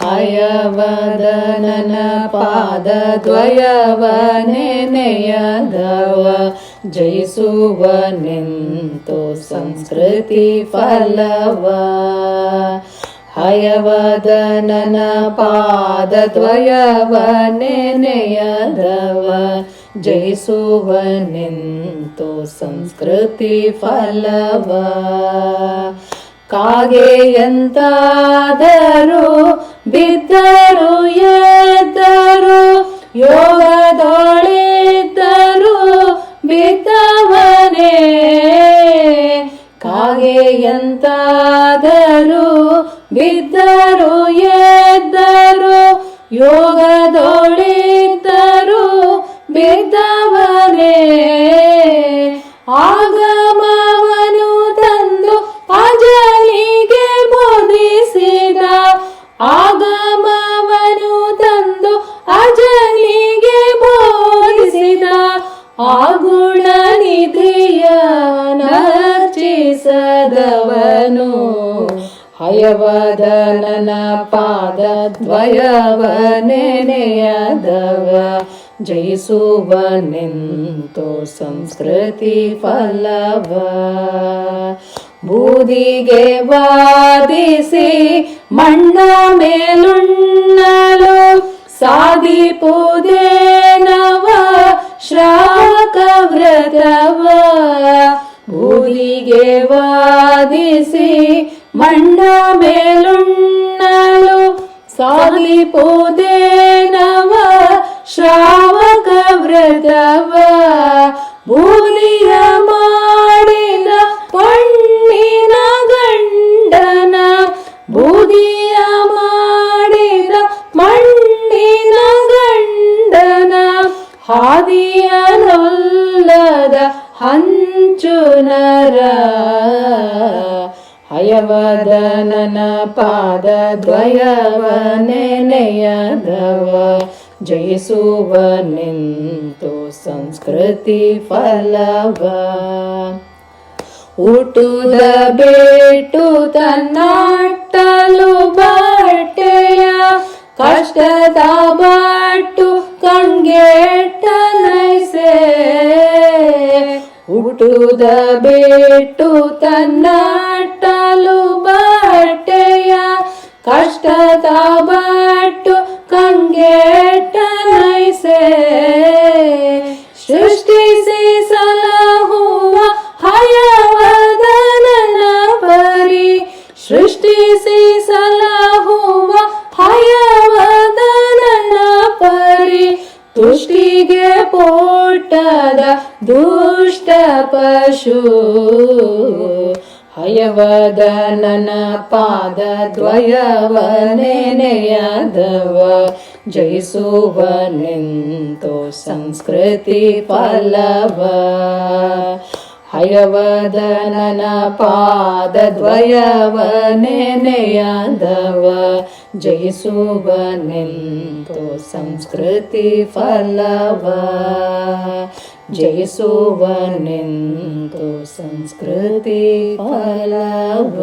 ಹಯವದನನ ಪಾದದ್ವಯವ ನೆನೆಯದವ ಜಯಿಸುವ ನಿಂತು ಸಂಸ್ಕೃತಿ ಫಲವ. ಹಯವದನನ ಪಾದದ್ವಯವ ನೆನೆಯದವ ಜಯಿಸುವ ನಿಂತು ಸಂಸ್ಕೃತಿ ಫಲವ. ಕಾಗೆಯಂತಾದರೂ ಬಿದ್ದರು ಎದ್ದರು ಯೋಗದೊಳಿದ್ದರು ಬಿದ್ದವನೇ. ಕಾಗೆಯಂತಾದರೂ ಬಿದ್ದರು ಎದ್ದರು ಯೋಗದೊಳಿದ್ದರು ಬಿದ್ದವನೇ. ಆಗಮವನು ತಂದು ಅಜನಿಗೆ ಬೋಧಿಸಿದ ಆಗಮವನು ತಂದು ಅಜನಿಗೆ ಬೋಧಿಸಿದ ಆಗುಣ ನಿಧಿಯ ನರ್ಚಿಸದವನು. ಹಯವದನನ ಪಾದದ್ವಯವ ನೆನೆಯದವ ಜಯಿಸುವ ನಿಂತು ಸಂಸ್ಕೃತಿ ಫಲವ. ಬೂದಿಗೆ ವಾದಿಸಿ ಮಣ್ಣ ಮೇಲುಣ್ಣಲು ಸಾಧಿಪುದೇನವ ಶ್ರಾವಕ ವ್ರತವ. ಬೂದಿಗೆ ವಾದಿಸಿ ಮಣ್ಣ ಮೇಲುಣ್ಣಲು ಸಾಧಿಪುದೇನವ ಶ್ರಾವಕ ವ್ರತವ. ಬೂದಿಯ ಮಾಡಿದ ಪಣ್ಣಿನ ಗಂಡನ ಬೂದಿಯ ಮಾಡಿದ ಮಣ್ಣಿನ ಗಂಡನ ಹಾದಿಯನೊಲ್ಲದ ಹಂಚು ನರ. ಹಯವದನನ ಪಾದದ್ವಯವ ನೆನೆಯದವ ಜಯಿಸುವ ನಿಂತು ಸಂಸ್ಕೃತಿ ಫಲವ. ಊಟದ ಬೇಟು ತನ್ನಟ್ಟಲು ಬಟ್ಟೆಯ ಕಷ್ಟದ ಬಟ್ಟು ಕಣ್ಗೆಟ್ಟ ನೈಸೆ. ಊಟದ ಬೇಟು ತನ್ನಟ್ಟಲು ಬಟ್ಟೆಯ ಕಷ್ಟದ ಬಟ್ಟು ಕಣ್ಗೆಟ್ಟ ನೈಸೆ. ಸೃಷ್ಟಿಸಿ ಸಲಹುವ ಹಯವದನನ ಪರಿ ಸೃಷ್ಟಿಸಿ ಸಲಹುವ ಹಯವದನನ ಪರಿ ತುಷ್ಟಿಗೆ ಪೋಟದ ದುಷ್ಟ ಪಶು. ಹಯವದನನ ಪಾದದ್ವಯವ ನೆನೆಯದವ ಜಯಿಸುವ ನಿಂತು ಸಂಸ್ಕೃತಿ ಫಲವ. ಹಯವದನನ ಪಾದದ್ವಯವ ನೆನೆಯದವ ಜಯಿಸುವ ನಿಂತು ಸಂಸ್ಕೃತಿ ಫಲವ. ಜಯಿಸುವ ನಿಂತು ಸಂಸ್ಕೃತಿ ಫಲವ.